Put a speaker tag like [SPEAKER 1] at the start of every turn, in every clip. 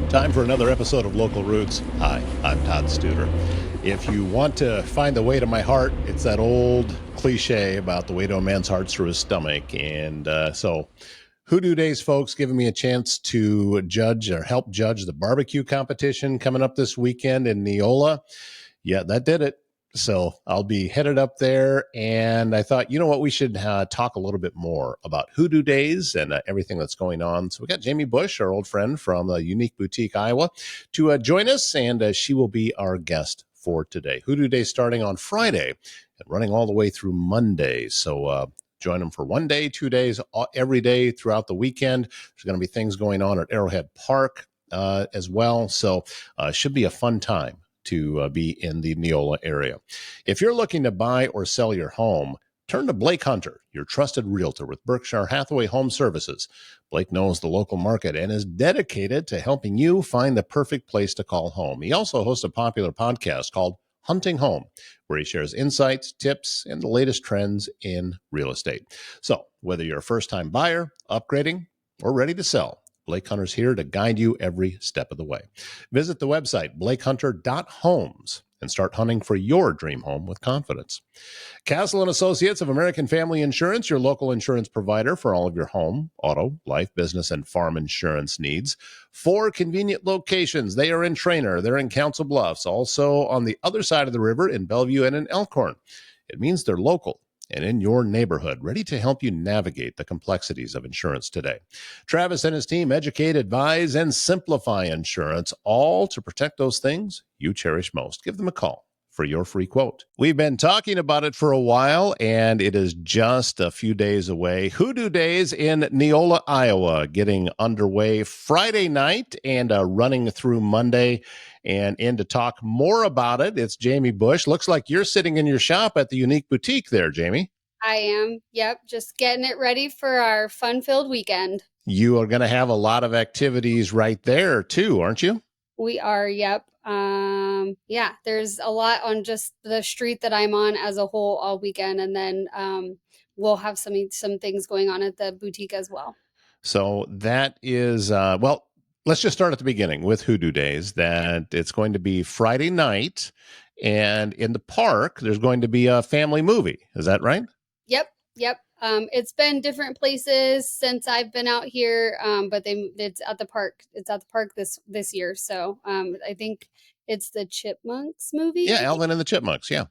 [SPEAKER 1] Time for another episode of Local Roots. Hi, I'm Todd Studer. If you want to find the way to my heart, it's that old cliche about the way to a man's heart's through his stomach. And so Hoodoo Days, folks, giving me a chance to judge or help judge the barbecue competition coming up this weekend in Neola. Yeah, that did it. So I'll be headed up there, and I thought, you know what, we should talk a little bit more about Hoodoo Days and everything that's going on. So we got Jamie Bush, our old friend from Unique Boutique, Iowa, to join us, and she will be our guest for today. Hoodoo Days starting on Friday and running all the way through Monday. So join them for 1 day, 2 days, every day throughout the weekend. There's going to be things going on at Arrowhead Park as well. So should be a fun time to be in the Neola area. If you're looking to buy or sell your home, turn to Blake Hunter, your trusted realtor with Berkshire Hathaway Home Services. Blake knows the local market and is dedicated to helping you find the perfect place to call home. He also hosts a popular podcast called Hunting Home, where he shares insights, tips, and the latest trends in real estate. So whether you're a first-time buyer, upgrading, or ready to sell, Blake Hunter's here to guide you every step of the way. Visit the website, blakehunter.homes, and start hunting for your dream home with confidence. Castle & Associates of American Family Insurance, your local insurance provider for all of your home, auto, life, business, and farm insurance needs. 4 convenient locations. They are in Trainer. They're in Council Bluffs, also on the other side of the river in Bellevue and in Elkhorn. It means they're local and in your neighborhood, ready to help you navigate the complexities of insurance today. Travis and his team educate, advise, and simplify insurance, all to protect those things you cherish most. Give them a call for your free quote. We've been talking about it for a while, and it is just a few days away. Hoodoo Days in Neola, Iowa, getting underway Friday night and running through Monday. And in to talk more about it, it's Jamie Bush. Looks like you're sitting in your shop at the Unique Boutique there, Jamie.
[SPEAKER 2] I am. Yep. Just getting it ready for our fun-filled weekend.
[SPEAKER 1] You are going to have a lot of activities right there too, aren't you?
[SPEAKER 2] We are. Yep. Yeah, there's a lot on just the street that I'm on as a whole all weekend. And then we'll have some things going on at the boutique as well.
[SPEAKER 1] So that is, let's just start at the beginning with Hoodoo Days, that it's going to be Friday night, and in the park, there's going to be a family movie. Is that right?
[SPEAKER 2] Yep. It's been different places since I've been out here, but it's at the park. It's at the park this year. So I think it's the Chipmunks movie.
[SPEAKER 1] Yeah, Alvin and the Chipmunks. Yeah.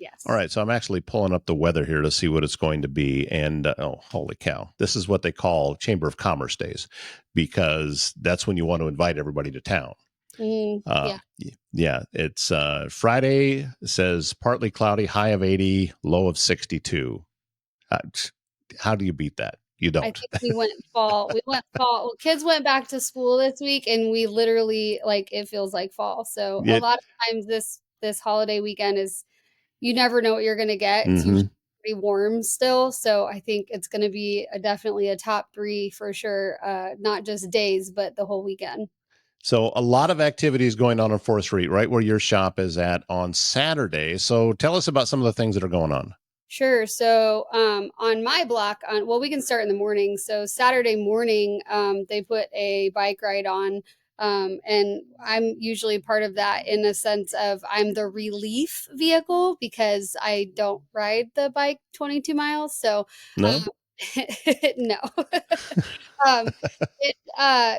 [SPEAKER 2] Yes.
[SPEAKER 1] All right, so I'm actually pulling up the weather here to see what it's going to be. And oh, holy cow, this is what they call Chamber of Commerce days, because that's when you want to invite everybody to town. Yeah, it's Friday. It says partly cloudy, high of 80, low of 62. How do you beat that? You don't.
[SPEAKER 2] I think we went fall. Well, kids went back to school this week, and we literally, like, it feels like fall. So a lot of times this holiday weekend is, you never know what you're going to get. It's usually pretty warm still. So I think it's going to be definitely a top 3 for sure. Not just days, but the whole weekend.
[SPEAKER 1] So a lot of activities going on 4th Street, right where your shop is at on Saturday. So tell us about some of the things that are going on.
[SPEAKER 2] Sure. So on my block, we can start in the morning. So Saturday morning, they put a bike ride on. And I'm usually part of that in a sense of I'm the relief vehicle because I don't ride the bike 22 miles. So
[SPEAKER 1] no,
[SPEAKER 2] no.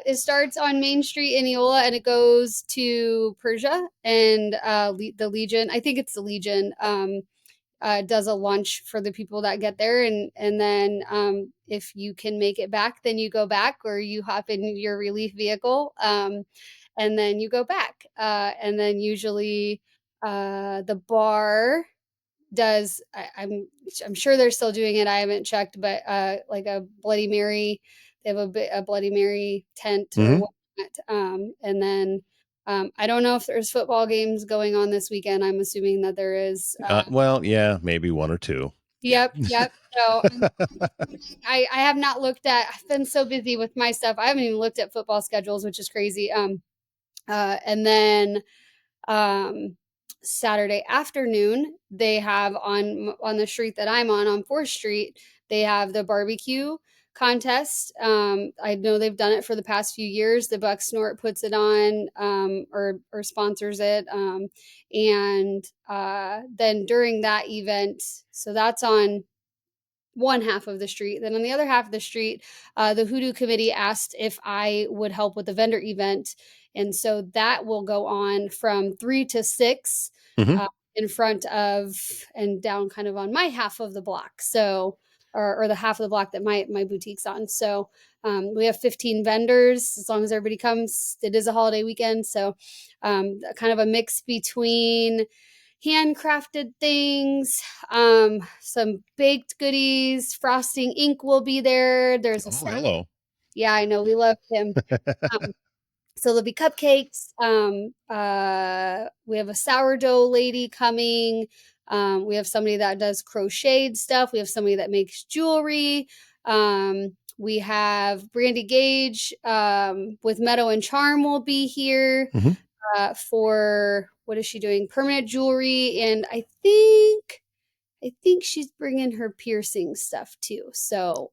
[SPEAKER 2] It starts on Main Street in Neola and it goes to Persia and the Legion. I think it's the Legion. Does a lunch for the people that get there, and then if you can make it back, then you go back, or you hop in your relief vehicle, and then you go back, and then usually the bar does. I'm sure they're still doing it. I haven't checked, but like a Bloody Mary, they have a Bloody Mary tent or whatnot, and then. I don't know if there's football games going on this weekend. I'm assuming that there is.
[SPEAKER 1] Yeah, maybe 1 or 2.
[SPEAKER 2] Yep. So I have not looked at. I've been so busy with my stuff. I haven't even looked at football schedules, which is crazy. And then Saturday afternoon, they have on the street that I'm on 4th Street, they have the barbecue contest. I know they've done it for the past few years. The Buck Snort puts it on, or sponsors it, and then during that event, so that's on one half of the street. Then on the other half of the street, the Hoodoo Committee asked if I would help with the vendor event. And so that will go on from 3 to 6,
[SPEAKER 1] Hmm.
[SPEAKER 2] uh, in front of and down kind of on my half of the block. So, or the half of the block that my boutique's on. So we have 15 vendors as long as everybody comes. It is a holiday weekend. So kind of a mix between handcrafted things, some baked goodies, frosting ink will be there. There's a
[SPEAKER 1] Oh, hello.
[SPEAKER 2] yeah, I know we love him. Um, so there'll be cupcakes. We have a sourdough lady coming. We have somebody that does crocheted stuff. We have somebody that makes jewelry. We have Brandy Gage with Meadow and Charm will be here
[SPEAKER 1] Hmm.
[SPEAKER 2] for what is she doing? Permanent jewelry, and I think she's bringing her piercing stuff too. So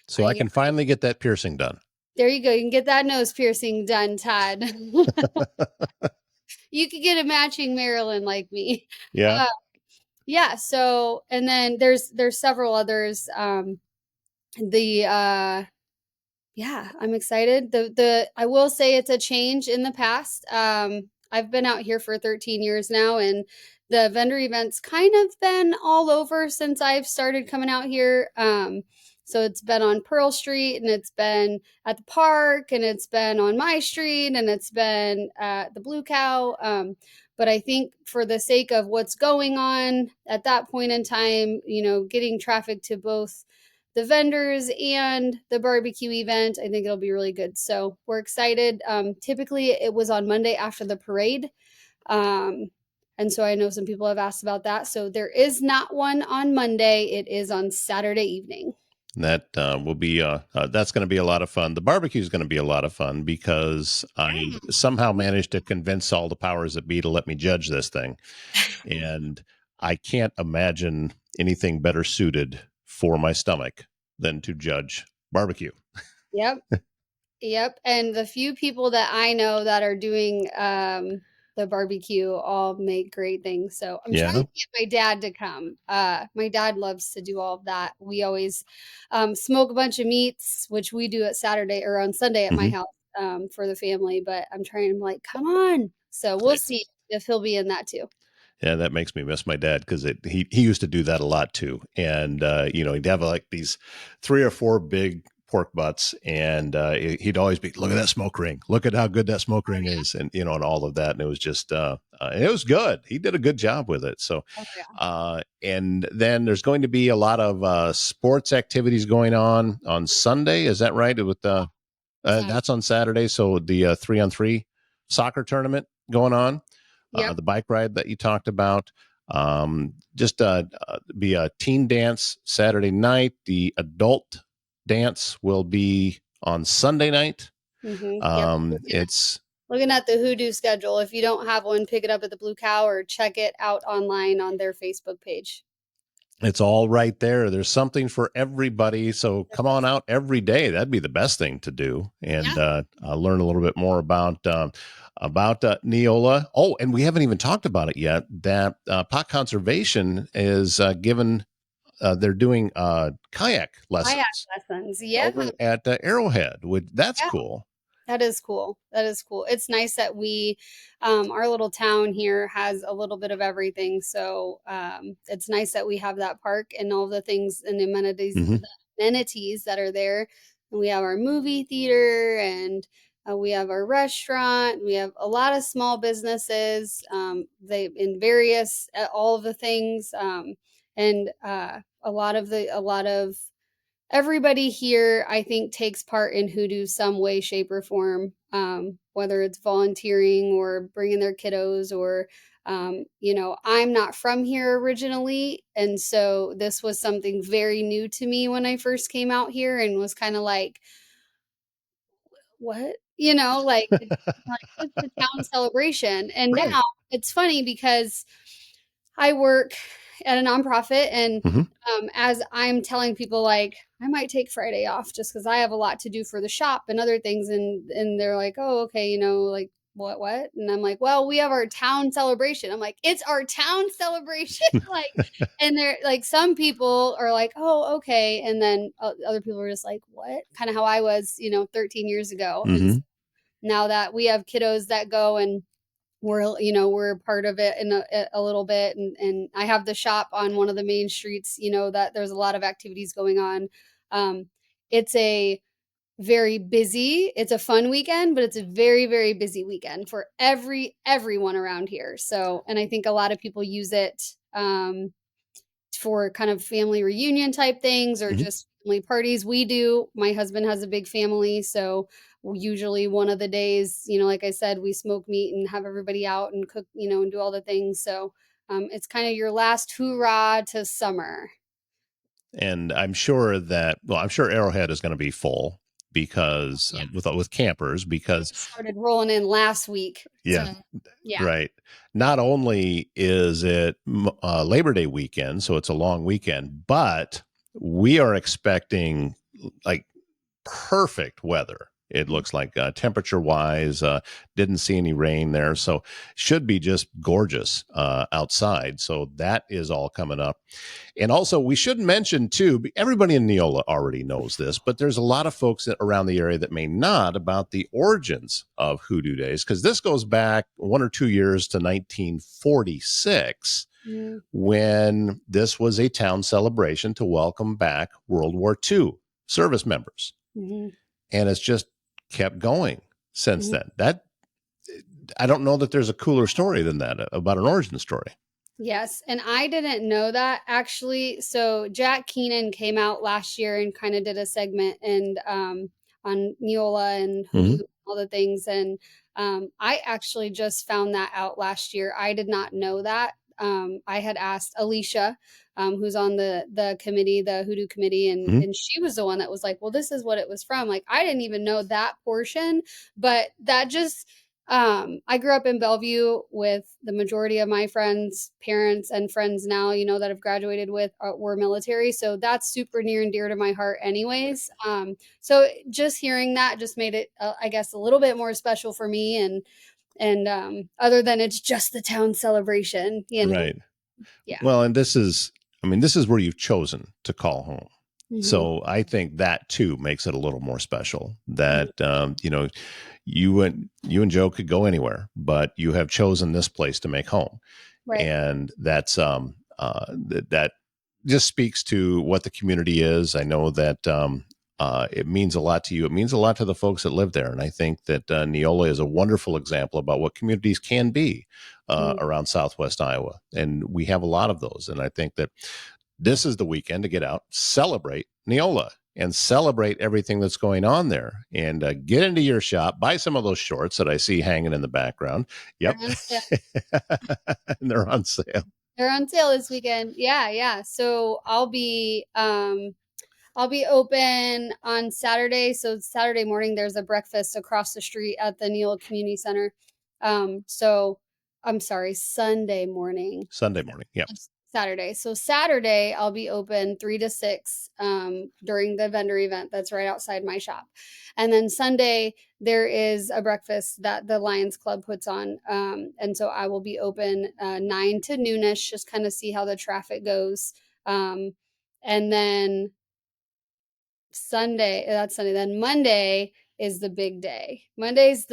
[SPEAKER 1] So I
[SPEAKER 2] I
[SPEAKER 1] can finally get that piercing done.
[SPEAKER 2] there you go. You can get that nose piercing done, Todd. You could get a matching Marilyn like me.
[SPEAKER 1] Yeah.
[SPEAKER 2] Uh, yeah. So and then there's several others. The Yeah, I'm excited. The I will say it's a change in the past. I've been out here for 13 years now, and the vendor events kind of been all over since I've started coming out here. So it's been on Pearl Street, and it's been at the park, and it's been on my street, and it's been at the Blue Cow. But I think for the sake of what's going on at that point in time, getting traffic to both the vendors and the barbecue event. I think it'll be really good. So we're excited. Typically, it was on Monday after the parade. Um, and so I know some people have asked about that. So there is not one on Monday, it is on Saturday evening.
[SPEAKER 1] That will be that's going to be a lot of fun. The barbecue is going to be a lot of fun because I somehow managed to convince all the powers that be to let me judge this thing, and I can't imagine anything better suited for my stomach than to judge barbecue.
[SPEAKER 2] Yep. Yep, and the few people that I know that are doing the barbecue all make great things. So I'm trying
[SPEAKER 1] Yeah.
[SPEAKER 2] to get my dad to come. My dad loves to do all of that. We always smoke a bunch of meats, which we do at Saturday or on Sunday at my
[SPEAKER 1] Hmm.
[SPEAKER 2] house for the family. But I'm trying. I'm like, come on. So we'll see if he'll be in that too.
[SPEAKER 1] Yeah, that makes me miss my dad because he used to do that a lot too, and he'd have like these 3 or 4 big pork butts, and he'd always be, look at that smoke ring, look at how good that smoke ring is, and and all of that, and it was just it was good. He did a good job with it. So,
[SPEAKER 2] Oh yeah.
[SPEAKER 1] and then there's going to be a lot of sports activities going on Sunday. Is that right? With
[SPEAKER 2] Saturday.
[SPEAKER 1] that's on Saturday. So the 3-on-3 soccer tournament going on,
[SPEAKER 2] Yep.
[SPEAKER 1] the bike ride that you talked about, just be a teen dance Saturday night. The adult dance will be on Sunday night.
[SPEAKER 2] Yep.
[SPEAKER 1] It's
[SPEAKER 2] Looking at the Hoodoo schedule. If you don't have one, pick it up at the Blue Cow or check it out online on their Facebook page.
[SPEAKER 1] it's all right there. There's something for everybody. So come on out every day. That'd be the best thing to do, and
[SPEAKER 2] Yeah.
[SPEAKER 1] learn a little bit more about Neola. Oh, and we haven't even talked about it yet. That pot conservation is given. They're doing kayak
[SPEAKER 2] Kayak
[SPEAKER 1] lessons
[SPEAKER 2] lessons. Yeah.
[SPEAKER 1] over at Arrowhead. That's
[SPEAKER 2] Yeah.
[SPEAKER 1] cool.
[SPEAKER 2] That is cool. That is cool. It's nice that our little town here has a little bit of everything. So it's nice that we have that park and all the things and
[SPEAKER 1] Hmm.
[SPEAKER 2] the amenities that are there. And we have our movie theater and we have our restaurant. We have a lot of small businesses. They in various all of the things, and a lot of everybody here, I think, takes part in Hoodoo some way, shape, or form, whether it's volunteering or bringing their kiddos or, I'm not from here originally. And so this was something very new to me when I first came out here and was kind of like, what? It's the town celebration. And
[SPEAKER 1] Right.
[SPEAKER 2] now it's funny because I work at a nonprofit, and
[SPEAKER 1] Hmm.
[SPEAKER 2] as I'm telling people, like, I might take Friday off just because I have a lot to do for the shop and other things, and they're like, oh, okay, like, what? And I'm like, well, we have our town celebration. I'm like, it's our town celebration, like, and they're like, some people are like, oh, okay, and then other people are just like, what? Kind of how I was, 13 years ago, and
[SPEAKER 1] Hmm.
[SPEAKER 2] now that we have kiddos that go, and we're part of it in a little bit, and I have the shop on one of the main streets, that there's a lot of activities going on. It's a very busy, it's a fun weekend, but it's a very, very busy weekend for everyone around here. So, and I think a lot of people use it for kind of family reunion type things, or
[SPEAKER 1] Hmm.
[SPEAKER 2] just family parties. We do. My husband has a big family, so usually one of the days, like I said, we smoke meat and have everybody out and cook, and do all the things. So it's kind of your last hoorah to summer.
[SPEAKER 1] And I'm sure Arrowhead is going to be full because
[SPEAKER 2] Yeah,
[SPEAKER 1] with campers
[SPEAKER 2] we
[SPEAKER 1] because
[SPEAKER 2] just started rolling in last week.
[SPEAKER 1] yeah,
[SPEAKER 2] So yeah.
[SPEAKER 1] right. Not only is it Labor Day weekend, so it's a long weekend, but we are expecting like perfect weather. It looks like temperature wise, didn't see any rain there. So should be just gorgeous outside. So that is all coming up. And also, we should mention too, everybody in Neola already knows this, but there's a lot of folks around the area that may not about the origins of Hoodoo Days, because this goes back 1 or 2 years to 1946
[SPEAKER 2] Mm-hmm.
[SPEAKER 1] when this was a town celebration to welcome back World War II service members.
[SPEAKER 2] Mm-hmm.
[SPEAKER 1] And it's just kept going since
[SPEAKER 2] Mm-hmm.
[SPEAKER 1] then. That I don't know that there's a cooler story than that about an origin story.
[SPEAKER 2] Yes, and I didn't know that actually. So Jack Keenan came out last year and kind of did a segment and on Neola and Hoodoo,
[SPEAKER 1] Hmm.
[SPEAKER 2] and all the things, and I actually just found that out last year. I did not know that. I had asked Alicia, who's on the committee, the Hoodoo committee, and
[SPEAKER 1] Hmm.
[SPEAKER 2] and she was the one that was like, "Well, this is what it was from." Like, I didn't even know that portion, but that just I grew up in Bellevue with the majority of my friends, parents, and friends now, that have graduated with were military. So that's super near and dear to my heart, anyways. So just hearing that just made it, I guess, a little bit more special for me. And other than it's just the town celebration,
[SPEAKER 1] Right.
[SPEAKER 2] yeah.
[SPEAKER 1] Well, and this is where you've chosen to call home.
[SPEAKER 2] Hmm.
[SPEAKER 1] So I think that too makes it a little more special.
[SPEAKER 2] Hmm.
[SPEAKER 1] That you and Joe could go anywhere, but you have chosen this place to make home,
[SPEAKER 2] Right.
[SPEAKER 1] and that just speaks to what the community is. I know that it means a lot to you. It means a lot to the folks that live there, and I think that Neola is a wonderful example about what communities can be
[SPEAKER 2] Mm-hmm.
[SPEAKER 1] around Southwest Iowa, and we have a lot of those. And I think that this is the weekend to get out, celebrate Neola, and celebrate everything that's going on there. And get into your shop, buy some of those shorts that I see hanging in the background.
[SPEAKER 2] They're
[SPEAKER 1] Yep,
[SPEAKER 2] on sale.
[SPEAKER 1] and they're on sale.
[SPEAKER 2] They're on sale this weekend. Yeah, yeah. So I'll be open on Saturday. So Saturday morning, there's a breakfast across the street at the Neola Community Center. So I'm sorry, Sunday morning.
[SPEAKER 1] Sunday morning. Yep.
[SPEAKER 2] Saturday. So Saturday, I'll be open 3 to 6 during the vendor event that's right outside my shop. And then Sunday, there is a breakfast that the Lions Club puts on. And so I will be open 9 to noonish, just kind of see how the traffic goes. And then that's Sunday. Then Monday is the big day. Monday's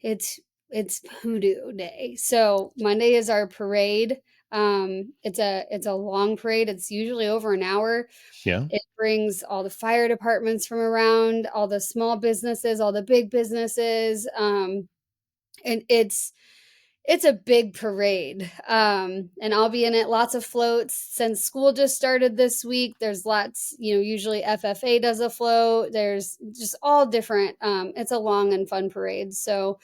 [SPEAKER 2] it's it's Hoodoo Day. So Monday is our parade. It's a long parade. It's usually over an hour.
[SPEAKER 1] Yeah.
[SPEAKER 2] It brings all the fire departments from around, all the small businesses, all the big businesses. And it's a big parade. And I'll be in it. Lots of floats. Since school just started this week, there's lots, usually FFA does a float. There's just all different. It's a long and fun parade. So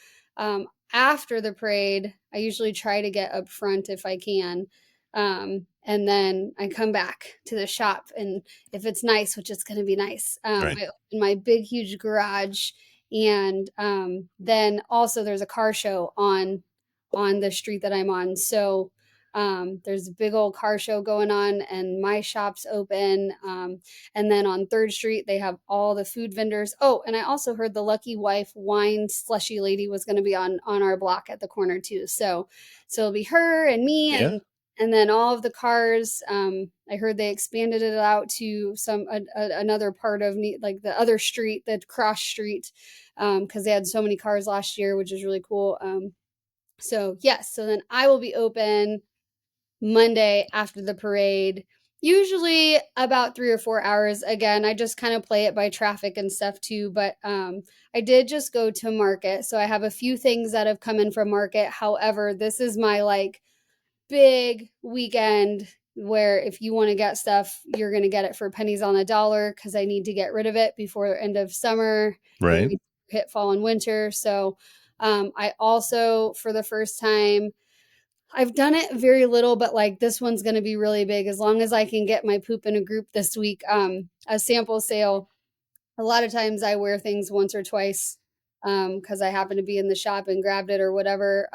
[SPEAKER 2] after the parade, I usually try to get up front if I can. And then I come back to the shop. And if it's nice, which it's going to be nice,
[SPEAKER 1] Right.
[SPEAKER 2] I open my big, huge garage. And then also there's a car show on the street that I'm on. So There's a big old car show going on, and my shop's open. And then on 3rd Street, they have all the food vendors. Oh, and I also heard the Lucky Wife wine slushy lady was going to be on our block at the corner too. So it'll be her and me
[SPEAKER 1] Yeah.
[SPEAKER 2] and then all of the cars. I heard they expanded it out to another part of like the other street, the cross street, because they had so many cars last year, which is really cool. So yes, so then I will be open Monday after the parade, usually about 3 or 4 hours. Again, I just kind of play it by traffic and stuff too. But I did just go to market, so I have a few things that have come in from market. However, this is my like big weekend where if you want to get stuff, you're going to get it for pennies on the dollar because I need to get rid of it before the end of summer and
[SPEAKER 1] Right.
[SPEAKER 2] we hit fall and winter. So I also, for the first time, I've done it very little, but like this one's going to be really big as long as I can get my poop in a group this week. A sample sale. A lot of times I wear things once or twice because I happen to be in the shop and grabbed it or whatever,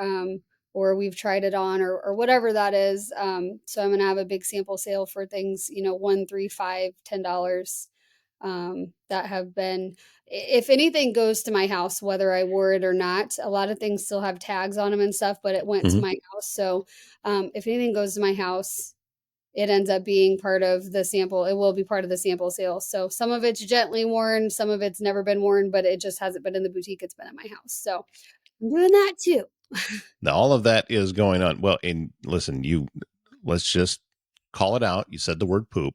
[SPEAKER 2] or we've tried it on or whatever that is. So I'm going to have a big sample sale for things, $1, $3, $5, $10 that have been, if anything goes to my house, whether I wore it or not. A lot of things still have tags on them and stuff, but it went to
[SPEAKER 1] Mm-hmm.
[SPEAKER 2] my house. So if anything goes to my house, it ends up being part of the sample. It will be part of the sample sale. So some of it's gently worn, some of it's never been worn, but it just hasn't been in the boutique. It's been in my house. So I'm doing that too.
[SPEAKER 1] Now, all of that is going on. Well, and listen, let's just call it out. You said the word poop,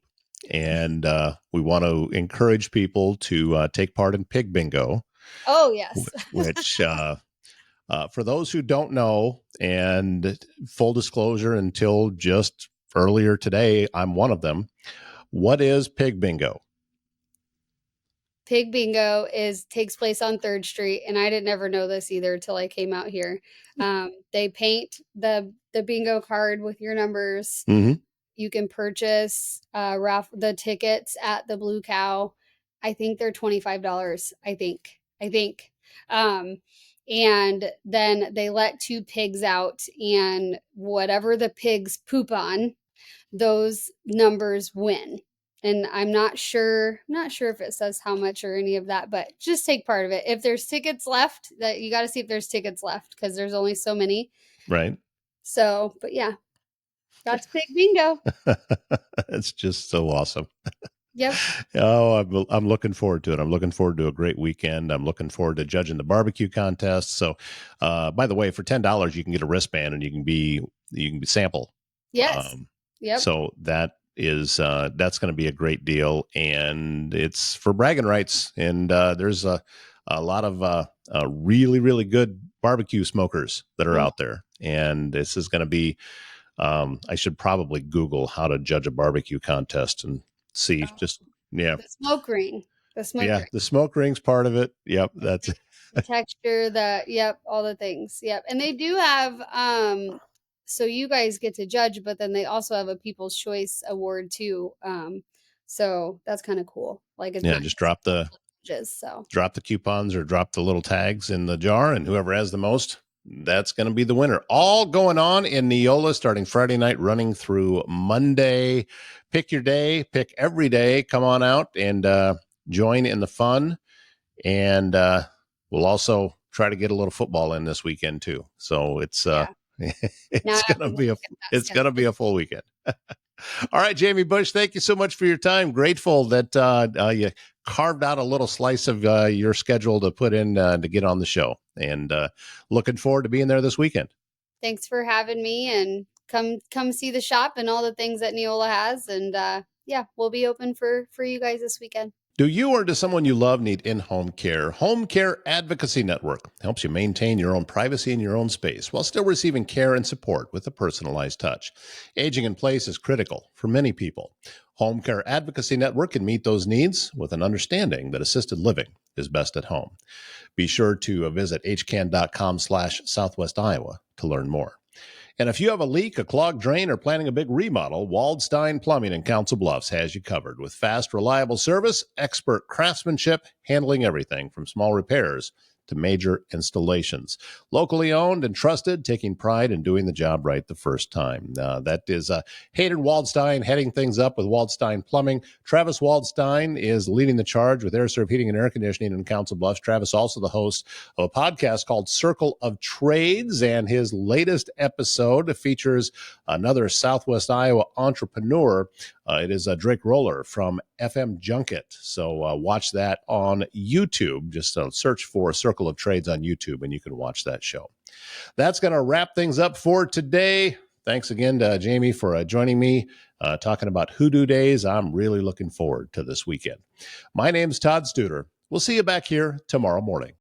[SPEAKER 1] and we want to encourage people to take part in Pig Bingo,
[SPEAKER 2] Oh, yes.
[SPEAKER 1] which for those who don't know, and full disclosure, until just earlier today, I'm one of them. What is Pig Bingo?
[SPEAKER 2] Pig bingo takes place on 3rd Street, and I didn't ever know this either till I came out here. They paint the bingo card with your numbers.
[SPEAKER 1] Mm-hmm.
[SPEAKER 2] You can purchase the tickets at the Blue Cow. I think they're $25. I think. Um, and then they let 2 pigs out, and whatever the pigs poop on, those numbers win. And I'm not sure if it says how much or any of that, but just take part of it. If there's tickets left, that you got to see if there's tickets left because there's only so many.
[SPEAKER 1] Right.
[SPEAKER 2] So, but yeah, that's pig bingo.
[SPEAKER 1] It's just so awesome.
[SPEAKER 2] Yep.
[SPEAKER 1] Oh, I'm looking forward to it. I'm looking forward to a great weekend. I'm looking forward to judging the barbecue contest. So, by the way, for $10, you can get a wristband and you can be sample.
[SPEAKER 2] Yes.
[SPEAKER 1] Um,
[SPEAKER 2] Yep.
[SPEAKER 1] so that's going to be a great deal, and it's for bragging rights. And there's a lot of really really good barbecue smokers that are
[SPEAKER 2] Mhm.
[SPEAKER 1] out there, and this is going to be. I should probably Google how to judge a barbecue contest and see.
[SPEAKER 2] Oh,
[SPEAKER 1] Just yeah,
[SPEAKER 2] the smoke ring. The smoke
[SPEAKER 1] yeah.
[SPEAKER 2] ring.
[SPEAKER 1] The smoke ring's part of it. Yep, that's
[SPEAKER 2] The texture, yep, all the things. Yep. And they do have so you guys get to judge, but then they also have a People's Choice Award too. So that's kind of cool. Like it's
[SPEAKER 1] yeah.
[SPEAKER 2] not
[SPEAKER 1] Just
[SPEAKER 2] just judges. So
[SPEAKER 1] drop the coupons or drop the little tags in the jar, and whoever has the most, that's going to be the winner. All going on in Neola starting Friday night, running through Monday. Pick your day, pick every day. Come on out and join in the fun. And we'll also try to get a little football in this weekend too. So it's
[SPEAKER 2] yeah. Now
[SPEAKER 1] it's
[SPEAKER 2] I have
[SPEAKER 1] gonna
[SPEAKER 2] to
[SPEAKER 1] be
[SPEAKER 2] look
[SPEAKER 1] a
[SPEAKER 2] at that
[SPEAKER 1] it's
[SPEAKER 2] schedule.
[SPEAKER 1] gonna be a full weekend. All right, Jamie Bush, thank you so much for your time. Grateful that you carved out a little slice of your schedule to put in to get on the show, and looking forward to being there this weekend.
[SPEAKER 2] Thanks for having me and come see the shop and all the things that Neola has. And yeah, we'll be open for you guys this weekend.
[SPEAKER 1] Do you or does someone you love need in-home care? Home Care Advocacy Network helps you maintain your own privacy in your own space while still receiving care and support with a personalized touch. Aging in place is critical for many people. Home Care Advocacy Network can meet those needs with an understanding that assisted living is best at home. Be sure to visit hcan.com/Southwest Iowa to learn more. And if you have a leak, a clogged drain, or planning a big remodel, Waldstein Plumbing in Council Bluffs has you covered with fast, reliable service, expert craftsmanship, handling everything from small repairs to major installations. Locally owned and trusted, taking pride in doing the job right the first time. That is Hayden Waldstein heading things up with Waldstein Plumbing. Travis Waldstein is leading the charge with AirServe Heating and Air Conditioning in Council Bluffs. Travis also the host of a podcast called Circle of Trades, and his latest episode features another Southwest Iowa entrepreneur. It is Drake Roller from FM Junket. So watch that on YouTube. Just search for Circle of Trades on YouTube, and you can watch that show. That's going to wrap things up for today. Thanks again to Jamie for joining me, talking about Hoodoo Days. I'm really looking forward to this weekend. My name's Todd Studer. We'll see you back here tomorrow morning.